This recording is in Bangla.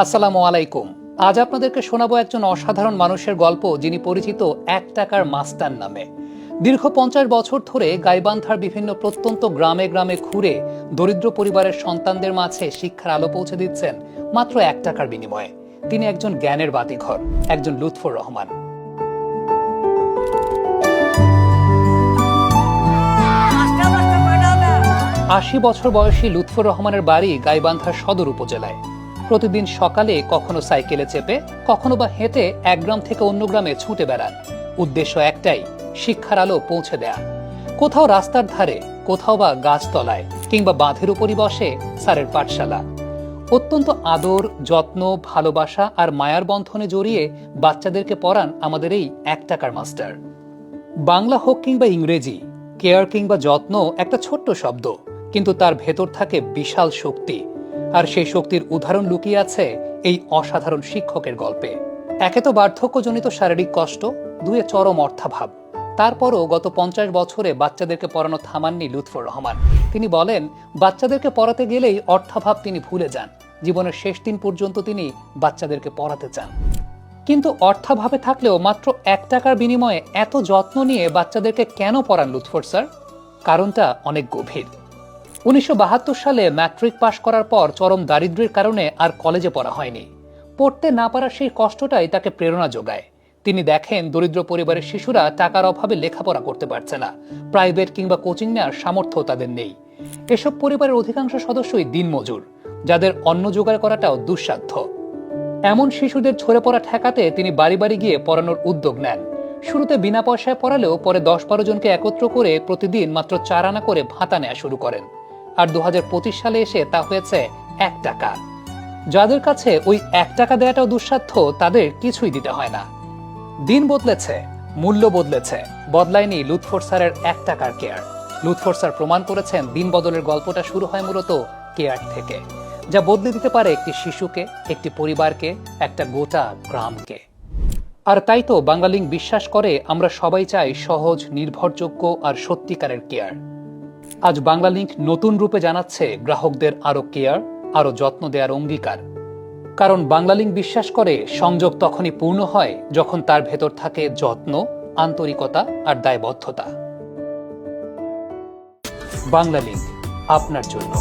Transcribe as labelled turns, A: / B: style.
A: আসসালামু আলাইকুম। আজ আপনাদেরকে শোনাবো একজন অসাধারণ মানুষের গল্প, যিনি পরিচিত ১ টাকার মাস্টার নামে। দীর্ঘ ৫০ বছর ধরে গাইবান্ধার বিভিন্ন প্রত্যন্ত গ্রামে গ্রামে ঘুরে দরিদ্র পরিবারের সন্তানদের মাঝে শিক্ষার আলো পৌঁছে দিচ্ছেন মাত্র ১ টাকার বিনিময়ে। তিনি একজন জ্ঞানের বাতিঘর, একজন লুৎফর রহমান। ৮০ বছর বয়সী লুৎফর রহমানের বাড়ি গাইবান্ধার সদর উপজেলায়। প্রতিদিন সকালে কখনো সাইকেলে চেপে, কখনো বা হেঁটে এক গ্রাম থেকে অন্য গ্রামে ছুটে বেড়ান। উদ্দেশ্য একটাই, শিক্ষার আলো পৌঁছে দেয়া। কোথাও রাস্তার ধারে, কোথাও বা গাছতলায় কিংবা বাঁধের উপরই বসে স্যারের পাঠশালা। অত্যন্ত আদর, যত্ন, ভালোবাসা আর মায়ার বন্ধনে জড়িয়ে বাচ্চাদেরকে পড়ান আমাদের এই ১ টাকার মাস্টার। বাংলা হোক কিংবা ইংরেজি, কেয়ার কিংবা যত্ন একটা ছোট্ট শব্দ, কিন্তু তার ভেতর থাকে বিশাল শক্তি। আর সেই শক্তির উদাহরণ লুকিয়ে আছে এই অসাধারণ শিক্ষকের গল্পে। একে তো বার্ধক্যজনিত শারীরিক কষ্ট, দুয়ে চরম অর্থাভাব। তারপরও গত ৫০ বছরে বাচ্চাদেরকে পড়ানো থামাননি লুৎফর রহমান। তিনি বলেন, বাচ্চাদেরকে পড়াতে গেলেই অর্থাভাব তিনি ভুলে যান। জীবনের শেষ দিন পর্যন্ত তিনি বাচ্চাদেরকে পড়াতে চান। কিন্তু অর্থাভাবে থাকলেও মাত্র ১ টাকার বিনিময়ে এত যত্ন নিয়ে বাচ্চাদেরকে কেন পড়ান লুৎফর স্যার? কারণটা অনেক গভীর। ১৯৭২ সালে ম্যাট্রিক পাশ করার পর চরম দারিদ্র্যের কারণে আর কলেজে পড়া হয়নি। পড়তে না পারার সেই কষ্টটাই তাকে প্রেরণা যোগায়। তিনি দেখেন দরিদ্র পরিবারের শিশুরা টাকার অভাবে লেখাপড়া করতে পারছে না, প্রাইভেট কিংবা কোচিং নেওয়ার সামর্থ্য তাদের নেই। এসব পরিবারের অধিকাংশ সদস্যই দিনমজুর, যাদের অন্ন জোগাড় করাটাও দুঃসাধ্য। এমন শিশুদের ঝরে পড়া ঠেকাতে তিনি বাড়ি বাড়ি গিয়ে পড়ানোর উদ্যোগ নেন। শুরুতে বিনা পয়সায় পড়ালেও পরে ১০-১২ জনকে একত্র করে প্রতিদিন মাত্র ৪ আনা করে ভাতা নেওয়া শুরু করেন। আর ২০২৫ সালে এসে তা হয়েছে ১ টাকা। যাদের কাছে ওই ১ টাকা দেওয়াটাও দুঃসাধ্য, তাদের কিছুই দিতে হয় না। দিন বদলেছে, মূল্য বদলেছে, বদলায়নি লুৎফর স্যারের ১ টাকার কেয়ার। লুৎফর স্যার প্রমাণ করেছেন দিন বদলের গল্পটা শুরু হয় মূলত কেয়ার থেকে, যা বদলে দিতে পারে একটি শিশুকে, একটি পরিবারকে, একটা গোটা গ্রামকে। আর তাই তো বাংলালিংক বিশ্বাস করে, আমরা সবাই চাই সহজ, নির্ভরযোগ্য আর সত্যিকারের কেয়ার। আজ বাংলালিংক নতুন রূপে জানাচ্ছে গ্রাহকদের আরো কেয়ার, আরো যত্ন দেওয়ার অঙ্গীকার। কারণ বাংলালিংক বিশ্বাস করে, সংযোগ তখনই পূর্ণ হয় যখন তার ভেতর থাকে যত্ন, আন্তরিকতা আর দায়বদ্ধতা। বাংলালিংক, আপনার জন্য।